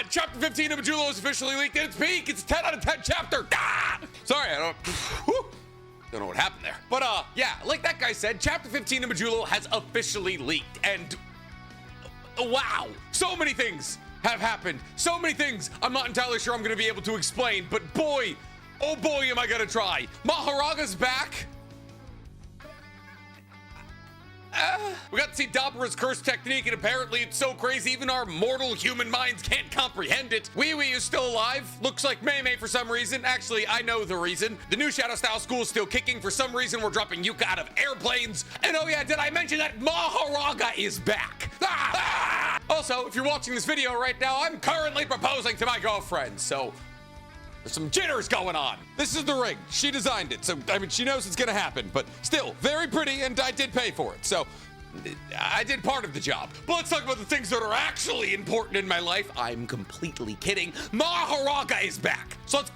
Chapter 15 of Majulo is officially leaked at its peak. It's a 10 out of 10 chapter. Sorry, I don't know what happened there. But yeah, like that guy said, Chapter 15 of Majulo has officially leaked. And wow, so many things have happened. So many things I'm not entirely sure I'm going to be able to explain. But boy, oh boy, am I going to try. Maharaga's back. We got to see Dabra's curse technique, and apparently it's so crazy even our mortal human minds can't comprehend it. Weiwi is still alive. Looks like Mei for some reason. Actually, I know the reason. The new Shadow Style School is still kicking. For some reason, we're dropping Yuka out of airplanes. And oh yeah, did I mention that Maharaga is back? Also, if you're watching this video right now, I'm currently proposing to my girlfriend, so there's some jitters going on. This is the ring. She designed it, so I mean, she knows it's gonna happen, but still, very pretty, and I did pay for it, so I did part of the job. But let's talk about the things that are actually important in my life. I'm completely kidding. Maharaga is back. So let's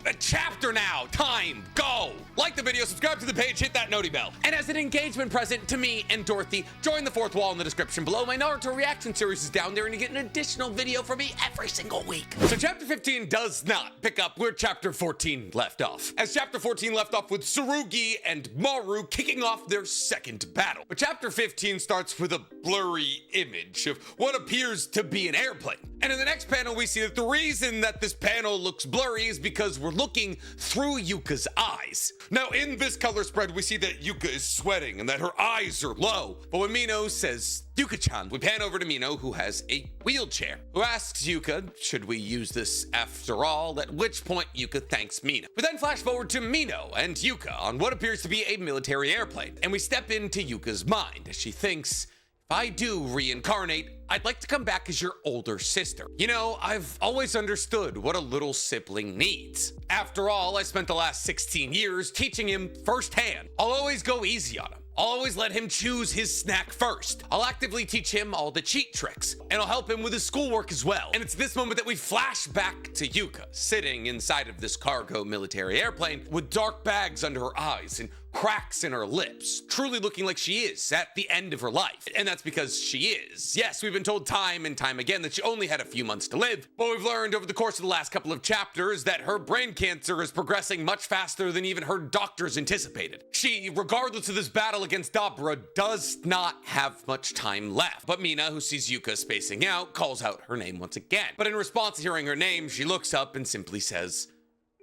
a chapter now. Time. Go. Like the video, subscribe to the page, hit that noti bell. And as an engagement present to me and Dorothy, join the fourth wall in the description below. My Naruto reaction series is down there, and you get an additional video from me every single week. So chapter 15 does not pick up where chapter 14 left off, as chapter 14 left off with Tsurugi and Maru kicking off their second battle. But chapter 15 starts with a blurry image of what appears to be an airplane. And in the next panel, we see that the reason that this panel looks blurry is because we're looking through Yuka's eyes. Now, in this color spread, we see that Yuka is sweating and that her eyes are low. But when Mino says, Yuka-chan, we pan over to Mino, who has a wheelchair, who asks Yuka, should we use this after all? At which point, Yuka thanks Mino. We then flash forward to Mino and Yuka on what appears to be a military airplane. And we step into Yuka's mind as she thinks, if I do reincarnate, I'd like to come back as your older sister. You know, I've always understood what a little sibling needs. After all, I spent the last 16 years teaching him firsthand. I'll always go easy on him. I'll always let him choose his snack first. I'll actively teach him all the cheat tricks, and I'll help him with his schoolwork as well. And it's this moment that we flash back to Yuka, sitting inside of this cargo military airplane with dark bags under her eyes and cracks in her lips, truly looking like she is at the end of her life. And that's because she is. Yes, we've been told time and time again that she only had a few months to live, but we've learned over the course of the last couple of chapters that her brain cancer is progressing much faster than even her doctors anticipated. She, regardless of this battle against Dabra, does not have much time left. But Mina, who sees Yuka spacing out, calls out her name once again. But in response to hearing her name, she looks up and simply says,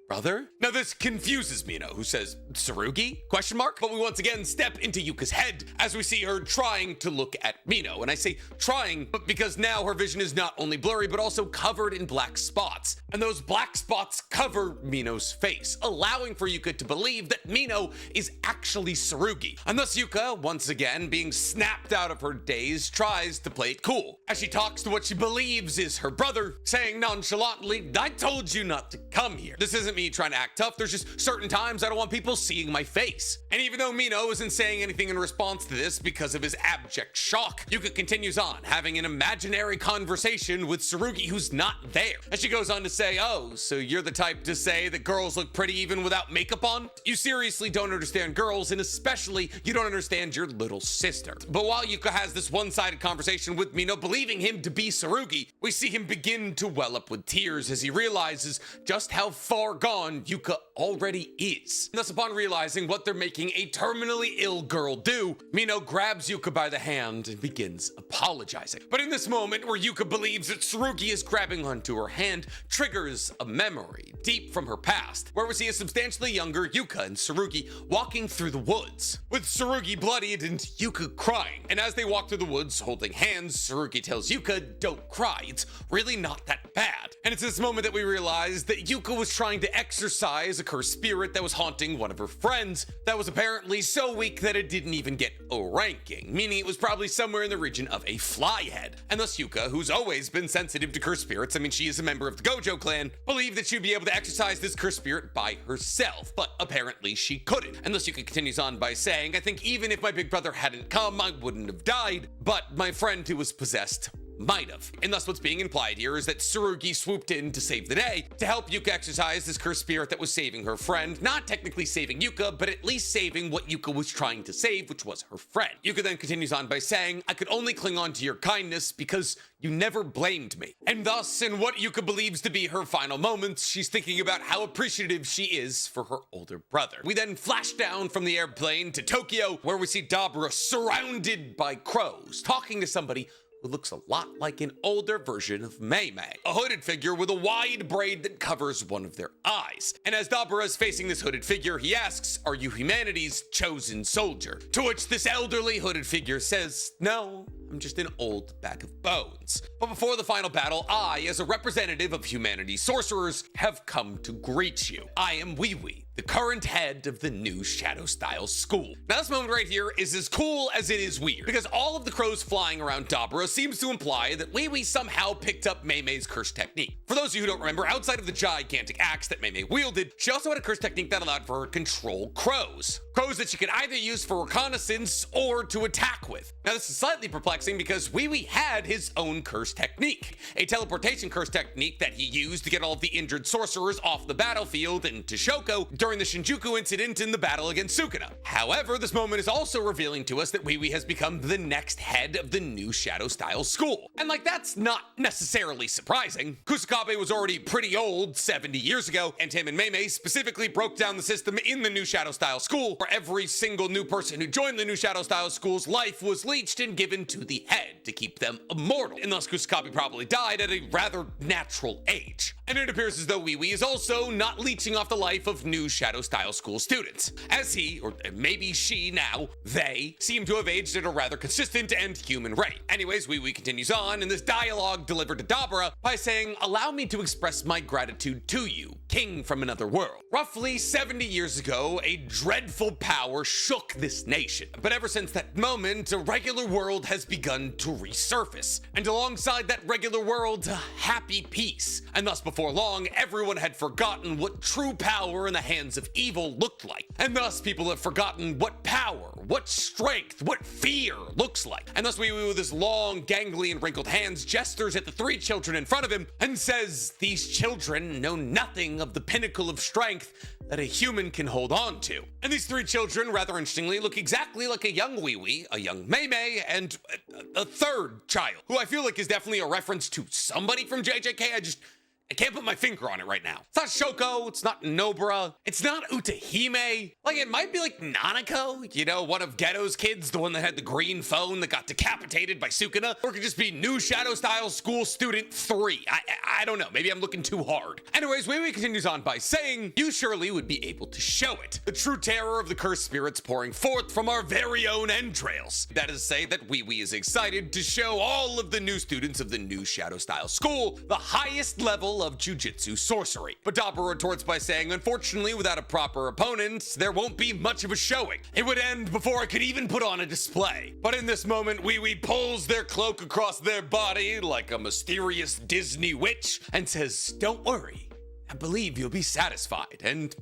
brother? Now this confuses Mino, who says, Tsurugi? Question mark? But we once again step into Yuka's head as we see her trying to look at Mino. And I say trying, but because now her vision is not only blurry, but also covered in black spots. And those black spots cover Mino's face, allowing for Yuka to believe that Mino is actually Tsurugi. And thus Yuka, once again, being snapped out of her daze, tries to play it cool, as she talks to what she believes is her brother, saying nonchalantly, I told you not to come here. This isn't me trying to act tough, there's just certain times I don't want people seeing my face. And even though Mino isn't saying anything in response to this because of his abject shock, Yuka continues on, having an imaginary conversation with Tsurugi, who's not there. And she goes on to say, oh, so you're the type to say that girls look pretty even without makeup on? You seriously don't understand girls, and especially you don't understand your little sister. But while Yuka has this one-sided conversation with Mino, believing him to be Tsurugi, we see him begin to well up with tears as he realizes just how far gone Yuka already is. And thus, upon realizing what they're making a terminally ill girl do, Mino grabs Yuka by the hand and begins apologizing. But in this moment where Yuka believes that Tsurugi is grabbing onto her hand, triggers a memory deep from her past, where we see a substantially younger Yuka and Tsurugi walking through the woods, with Tsurugi bloodied and Yuka crying. And as they walk through the woods holding hands, Tsurugi tells Yuka, don't cry, it's really not that bad. And it's this moment that we realize that Yuka was trying to exorcise a cursed spirit that was haunting one of her friends that was apparently so weak that it didn't even get a ranking, meaning it was probably somewhere in the region of a flyhead. And thus Yuka, who's always been sensitive to cursed spirits, I mean she is a member of the Gojo clan, believed that she'd be able to exorcise this cursed spirit by herself, but apparently she couldn't. And thus Yuka continues on by saying, I think even if my big brother hadn't come, I wouldn't have died, but my friend who was possessed might have. And thus what's being implied here is that Tsurugi swooped in to save the day, to help Yuka exercise this cursed spirit that was saving her friend, not technically saving Yuka, but at least saving what Yuka was trying to save, which was her friend. Yuka then continues on by saying, I could only cling on to your kindness because you never blamed me. And thus, in what Yuka believes to be her final moments, she's thinking about how appreciative she is for her older brother. We then flash down from the airplane to Tokyo, where we see Dabra surrounded by crows, talking to somebody who looks a lot like an older version of Mei Mei, a hooded figure with a wide braid that covers one of their eyes. And as Dabra is facing this hooded figure, he asks, are you humanity's chosen soldier? To which this elderly hooded figure says, no, I'm just an old bag of bones. But before the final battle, I, as a representative of humanity's sorcerers, have come to greet you. I am Weiwi, the current head of the new Shadow Style School. Now this moment right here is as cool as it is weird, because all of the crows flying around Dabra seems to imply that Weiwi somehow picked up Mei Mei's curse technique. For those of you who don't remember, outside of the gigantic axe that Mei Mei wielded, she also had a curse technique that allowed for her to control crows. Crows that she could either use for reconnaissance or to attack with. Now this is slightly perplexing because Weiwi had his own curse technique, a teleportation curse technique that he used to get all of the injured sorcerers off the battlefield and to Shoko during the Shinjuku incident in the battle against Sukuna. However, this moment is also revealing to us that Weiwi has become the next head of the new Shadow Style School. And like, that's not necessarily surprising. Kusakabe was already pretty old 70 years ago, and him and Mei Mei specifically broke down the system in the new Shadow Style School, where every single new person who joined the new Shadow Style School's life was leached and given to the head to keep them immortal. And thus Kusakabe probably died at a rather natural age. And it appears as though Weiwi is also not leeching off the life of new Shadow Style School students, as he, or maybe she now, they, seem to have aged at a rather consistent and human rate. Anyways, Weiwi continues on in this dialogue delivered to Dabra by saying, allow me to express my gratitude to you, king from another world. Roughly 70 years ago, a dreadful power shook this nation. But ever since that moment, a regular world has begun to resurface. And alongside that regular world, a happy peace. And thus before long, everyone had forgotten what true power in the hands of evil looked like. And thus people have forgotten what power, what strength, what fear looks like. And thus Weiwi with his long, gangly, and wrinkled hands gestures at the three children in front of him and says, these children know nothing of the pinnacle of strength that a human can hold on to. And these three children, rather interestingly, look exactly like a young Weiwi, a young Mei Mei, and a third child, who I feel like is definitely a reference to somebody from JJK. I can't put my finger on it right now. It's not Shoko, it's not Nobara, it's not Utahime. Like, it might be like Nanako, you know, one of Ghetto's kids, the one that had the green phone that got decapitated by Sukuna. Or it could just be new Shadow Style School Student 3. I don't know, maybe I'm looking too hard. Anyways, Weiwi continues on by saying, you surely would be able to show it. The true terror of the cursed spirits pouring forth from our very own entrails. That is to say that Weiwi is excited to show all of the new students of the new Shadow Style School the highest level of jujitsu sorcery. But Dabra retorts by saying, unfortunately, without a proper opponent, there won't be much of a showing. It would end before I could even put on a display. But in this moment, Weiwi pulls their cloak across their body like a mysterious Disney witch and says, don't worry, I believe you'll be satisfied, and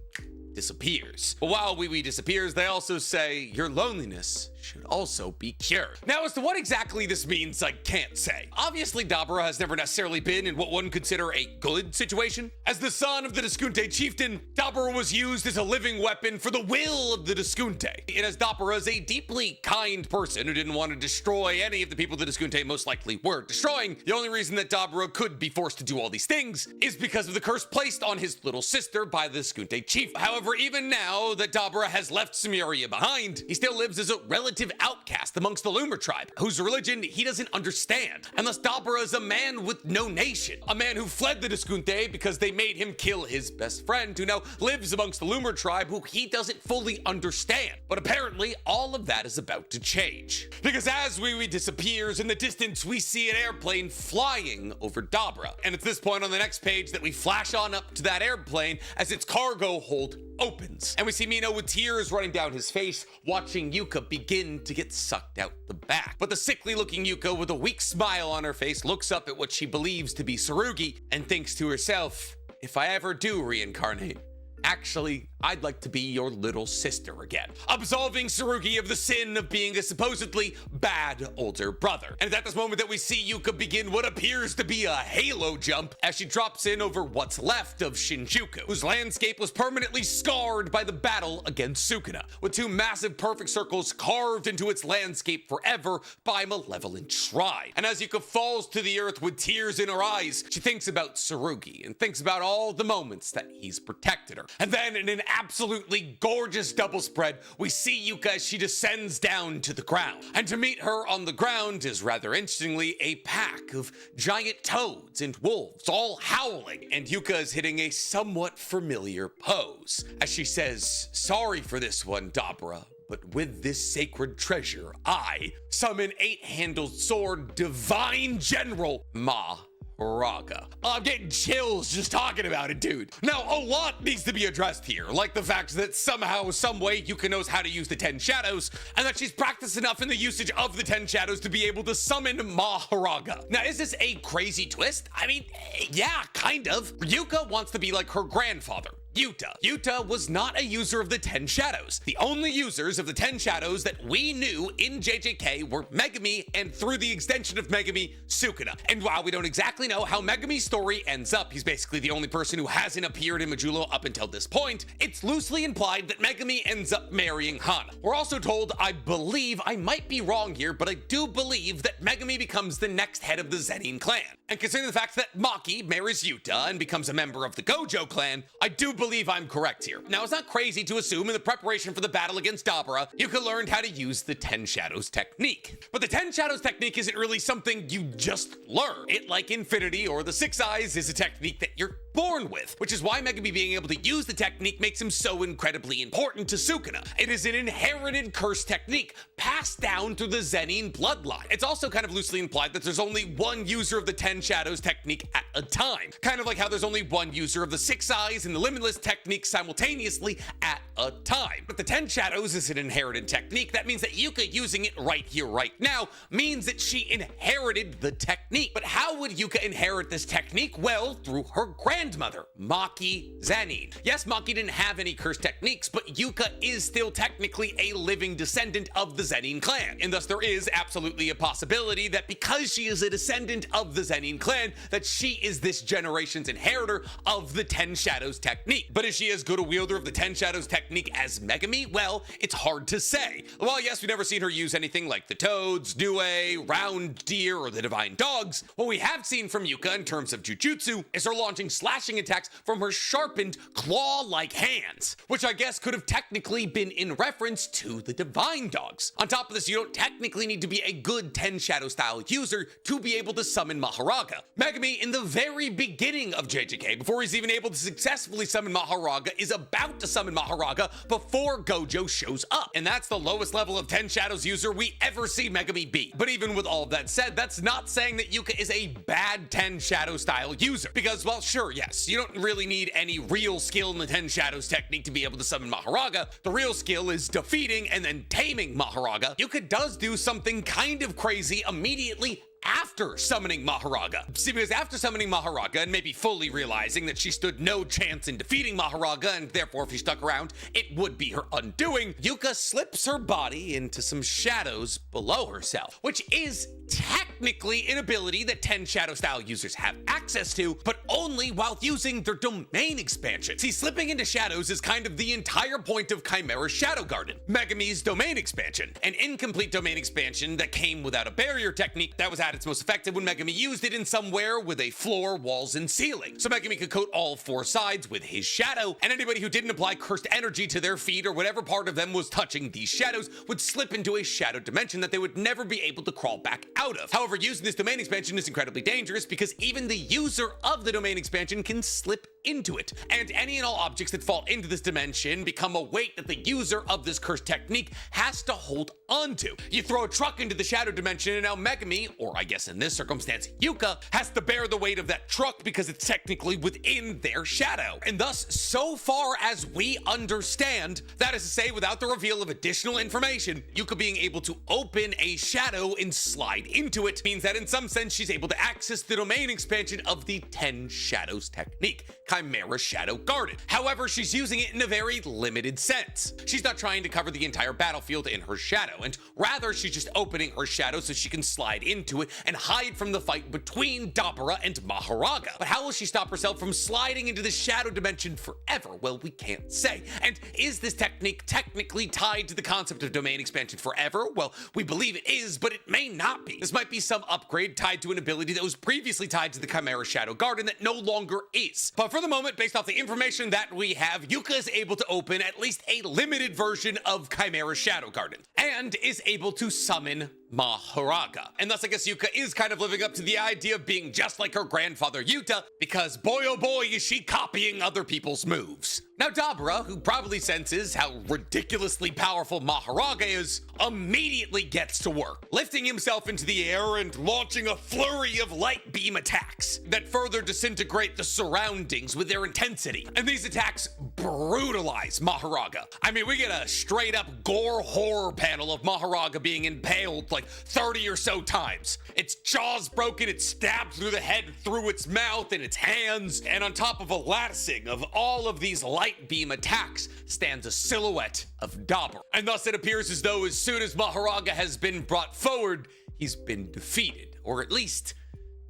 disappears. But while Weiwi disappears, they also say, your loneliness should also be cured. Now, as to what exactly this means, I can't say. Obviously, Dabra has never necessarily been in what one would consider a good situation. As the son of the Deskunte chieftain, Dabra was used as a living weapon for the will of the Deskunte. And as Dabra is a deeply kind person who didn't want to destroy any of the people the Deskunte most likely were destroying, the only reason that Dabra could be forced to do all these things is because of the curse placed on his little sister by the Deskunte chief. However, even now that Dabra has left Sumeria behind, he still lives as a relative outcast amongst the Loomer tribe, whose religion he doesn't understand. And thus Dabra is a man with no nation, a man who fled the Deskunte because they made him kill his best friend, who now lives amongst the Loomer tribe, who he doesn't fully understand. But apparently, all of that is about to change. Because as Weiwi disappears, in the distance we see an airplane flying over Dabra. And it's this point on the next page that we flash on up to that airplane as its cargo hold opens. And we see Mino with tears running down his face, watching Yuka begin to get sucked out the back. But the sickly looking Yuka with a weak smile on her face looks up at what she believes to be Tsurugi and thinks to herself, if I ever do reincarnate, actually, I'd like to be your little sister again, absolving Tsurugi of the sin of being a supposedly bad older brother. And it's at this moment that we see Yuka begin what appears to be a halo jump as she drops in over what's left of Shinjuku, whose landscape was permanently scarred by the battle against Sukuna, with two massive perfect circles carved into its landscape forever by malevolent shrine. And as Yuka falls to the earth with tears in her eyes, she thinks about Tsurugi and thinks about all the moments that he's protected her. And then in an absolutely gorgeous double spread, we see Yuka as she descends down to the ground. And to meet her on the ground is, rather interestingly, a pack of giant toads and wolves, all howling. And Yuka is hitting a somewhat familiar pose as she says, "Sorry for this one, Dabra, but with this sacred treasure, I summon eight-handled sword divine general Maharaga." I'm getting chills just talking about it, dude. Now, a lot needs to be addressed here, like the fact that somehow, some way, Yuka knows how to use the 10 shadows, and that she's practiced enough in the usage of the 10 shadows to be able to summon Maharaga. Now, is this a crazy twist? I mean, yeah, kind of. Yuka wants to be like her grandfather, Yuta. Yuta was not a user of the 10 shadows. The only users of the 10 shadows that we knew in JJK were Megumi, and through the extension of Megumi, Sukuna. And while we don't exactly know how Megumi's story ends up, he's basically the only person who hasn't appeared in Majula up until this point, it's loosely implied that Megumi ends up marrying Hana. We're also told, I believe, I might be wrong here, but I do believe that Megumi becomes the next head of the Zenin clan. And considering the fact that Maki marries Yuta and becomes a member of the Gojo clan, I do believe I'm correct here. Now, it's not crazy to assume in the preparation for the battle against Dabra, Yuka learned how to use the 10 Shadows technique. But the 10 Shadows technique isn't really something you just learn. It, like Infinity or the 6 Eyes, is a technique that you're born with, which is why Megumi being able to use the technique makes him so incredibly important to Sukuna. It is an inherited curse technique passed down through the Zenin bloodline. It's also kind of loosely implied that there's only one user of the 10 Shadows technique at a time, kind of like how there's only one user of the 6 Eyes and the Limitless technique simultaneously at a time. But the 10 Shadows is an inherited technique. That means that Yuka using it right here, right now, means that she inherited the technique. But how would Yuka inherit this technique? Well, through her grandmother, Maki Zenin. Yes, Maki didn't have any curse techniques, but Yuka is still technically a living descendant of the Zenin clan, and thus there is absolutely a possibility that because she is a descendant of the Zenin clan, that she is this generation's inheritor of the 10 Shadows technique. But is she as good a wielder of the 10 Shadows technique as Megumi? Well, it's hard to say. While yes, we've never seen her use anything like the toads, Nue, round deer, or the divine dogs, what we have seen from Yuka in terms of jututsu is her launching slashing attacks from her sharpened claw-like hands, which I guess could have technically been in reference to the divine dogs. On top of this, you don't technically need to be a good 10 Shadow style user to be able to summon Maharaga. Megumi, in the very beginning of JJK, before he's even able to successfully summon Maharaga, is about to summon Maharaga before Gojo shows up. And that's the lowest level of 10 Shadows user we ever see Megumi be. But even with all of that said, that's not saying that Yuka is a bad 10 Shadow style user. Because, well, sure, yes, you don't really need any real skill in the 10 Shadows technique to be able to summon Maharaga. The real skill is defeating and then taming Maharaga. Yuka does do something kind of crazy immediately after summoning Maharaga. See, because after summoning Maharaga and maybe fully realizing that she stood no chance in defeating Maharaga, and therefore if she stuck around, it would be her undoing, Yuka slips her body into some shadows below herself, which is technically an ability that 10 Shadow style users have access to, but only while using their domain expansion. See, slipping into shadows is kind of the entire point of Chimera's Shadow Garden, Megumi's domain expansion, an incomplete domain expansion that came without a barrier technique that was at its most effective when Megumi used it in somewhere with a floor, walls, and ceiling. So Megumi could coat all 4 sides with his shadow, and anybody who didn't apply cursed energy to their feet or whatever part of them was touching these shadows would slip into a shadow dimension that they would never be able to crawl back out of. However, using this domain expansion is incredibly dangerous because even the user of the domain expansion can slip into it, and any and all objects that fall into this dimension become a weight that the user of this cursed technique has to hold onto. You throw a truck into the shadow dimension, and now Megumi, or I I guess in this circumstance, Yuka has to bear the weight of that truck because it's technically within their shadow. And thus, so far as we understand, that is to say, without the reveal of additional information, Yuka being able to open a shadow and slide into it means that in some sense she's able to access the domain expansion of the 10 Shadows technique, Chimera Shadow Garden. However, she's using it in a very limited sense. She's not trying to cover the entire battlefield in her shadow, and rather she's just opening her shadow so she can slide into it and hide from the fight between Dabra and Mahoraga. But how will she stop herself from sliding into the shadow dimension forever? Well, we can't say. And is this technique technically tied to the concept of domain expansion forever? Well, we believe it is, but it may not be. This might be some upgrade tied to an ability that was previously tied to the Chimera Shadow Garden that no longer is. But for the moment, based off the information that we have, Yuka is able to open at least a limited version of Chimera Shadow Garden and is able to summon Mahoraga. And thus I guess Yuka is kind of living up to the idea of being just like her grandfather Yuta, because boy oh boy is she copying other people's moves. Now Dabra, who probably senses how ridiculously powerful Maharaga is, immediately gets to work, lifting himself into the air and launching a flurry of light beam attacks that further disintegrate the surroundings with their intensity. And these attacks brutalize Maharaga. I mean, we get a straight up gore horror panel of Maharaga being impaled like 30 or so times. Its jaw's broken, it's stabbed through the head, through its mouth and its hands, and on top of a latticing of all of these light beam attacks stands a silhouette of Dabra. And thus it appears as though as soon as Maharaga has been brought forward, he's been defeated, or at least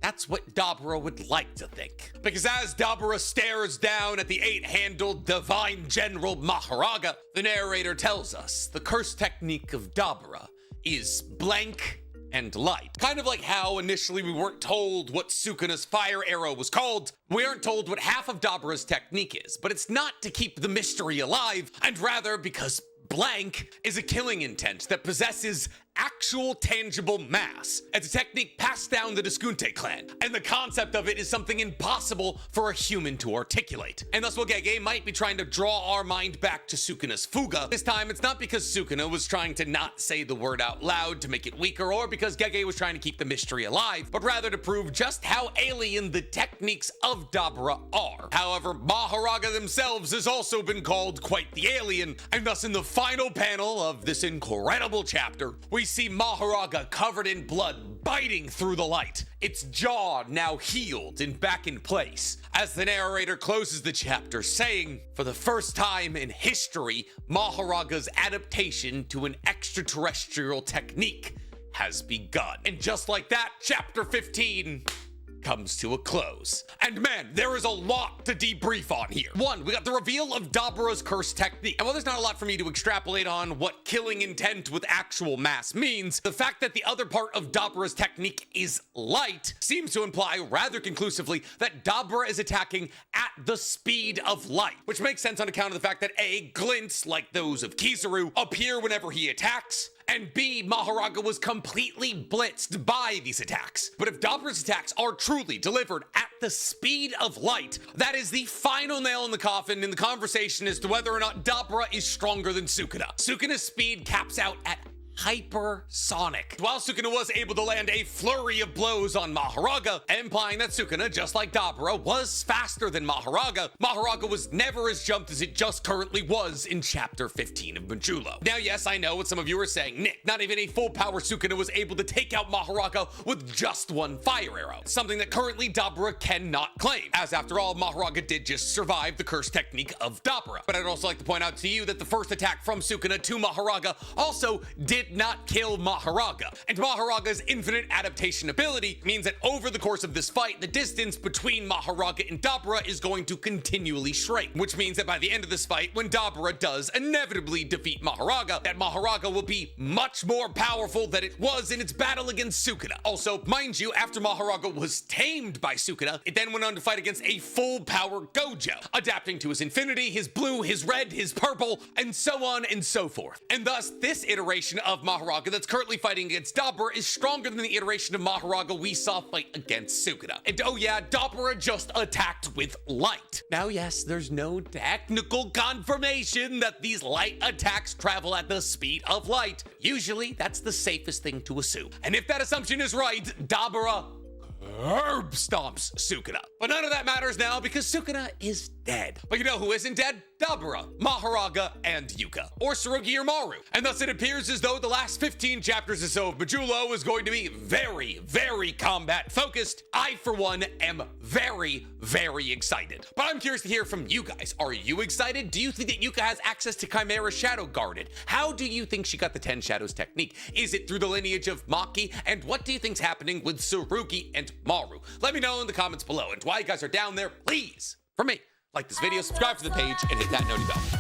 that's what Dabra would like to think. Because as Dabra stares down at the 8-handled divine general Maharaga, the narrator tells us the curse technique of Dabra is blank and light. Kind of like how initially we weren't told what Sukuna's fire arrow was called, we aren't told what half of Dabra's technique is, but it's not to keep the mystery alive, and rather because blank is a killing intent that possesses actual tangible mass. It's a technique passed down the Diskunte clan, and the concept of it is something impossible for a human to articulate. And thus while Gege might be trying to draw our mind back to Sukuna's Fuga, this time it's not because Sukuna was trying to not say the word out loud to make it weaker, or because Gege was trying to keep the mystery alive, but rather to prove just how alien the techniques of Dabra are. However, Maharaga themselves has also been called quite the alien, and thus in the final panel of this incredible chapter, we see Maharaga covered in blood biting through the light, its jaw now healed and back in place, as the narrator closes the chapter saying, for the first time in history, Maharaga's adaptation to an extraterrestrial technique has begun. And just like that, chapter 15 comes to a close. And man, there is a lot to debrief on here. One, we got the reveal of Dabra's curse technique. And while there's not a lot for me to extrapolate on what killing intent with actual mass means, the fact that the other part of Dabra's technique is light seems to imply rather conclusively that Dabra is attacking at the speed of light, which makes sense on account of the fact that A, glints like those of Kizaru appear whenever he attacks, and B, Maharaga was completely blitzed by these attacks. But if Dabra's attacks are truly delivered at the speed of light, that is the final nail in the coffin in the conversation as to whether or not Dabra is stronger than Sukuna. Sukuna's speed caps out at hypersonic. While Sukuna was able to land a flurry of blows on Maharaga, implying that Sukuna, just like Dabra, was faster than Maharaga, Maharaga was never as jumped as it just currently was in chapter 15 of Majula. Now, yes, I know what some of you are saying. Nick, not even a full power Sukuna was able to take out Maharaga with just one fire arrow, something that currently Dabra cannot claim, as after all, Maharaga did just survive the curse technique of Dabra. But I'd also like to point out to you that the first attack from Sukuna to Maharaga also did not kill Maharaga, and Maharaga's infinite adaptation ability means that over the course of this fight, the distance between Maharaga and Dabra is going to continually shrink, which means that by the end of this fight, when Dabra does inevitably defeat Maharaga, that Maharaga will be much more powerful than it was in its battle against Sukuna. Also, mind you, after Maharaga was tamed by Sukuna, it then went on to fight against a full power Gojo, adapting to his infinity, his blue, his red, his purple, and so on and so forth. And thus, this iteration of of Mahoraga that's currently fighting against Dabra is stronger than the iteration of Maharaga we saw fight against Sukuna. And oh yeah, Dabra just attacked with light. Now yes, there's no technical confirmation that these light attacks travel at the speed of light. Usually, that's the safest thing to assume. And if that assumption is right, Dabra herb stomps Sukuna. But none of that matters now because Sukuna is dead. But you know who isn't dead? Dabra, Maharaga, and Yuka, or Tsurugi or Maru. And thus it appears as though the last 15 chapters or so of Majula is going to be very, very combat focused. I, for one, am very, very excited. But I'm curious to hear from you guys. Are you excited? Do you think that Yuka has access to Chimera Shadow Guarded? How do you think she got the 10 Shadows technique? Is it through the lineage of Maki? And what do you think's happening with Tsurugi and Maru? Let me know in the comments below. And while you guys are down there, please, for me, like this video, subscribe to the page, and hit that noti bell.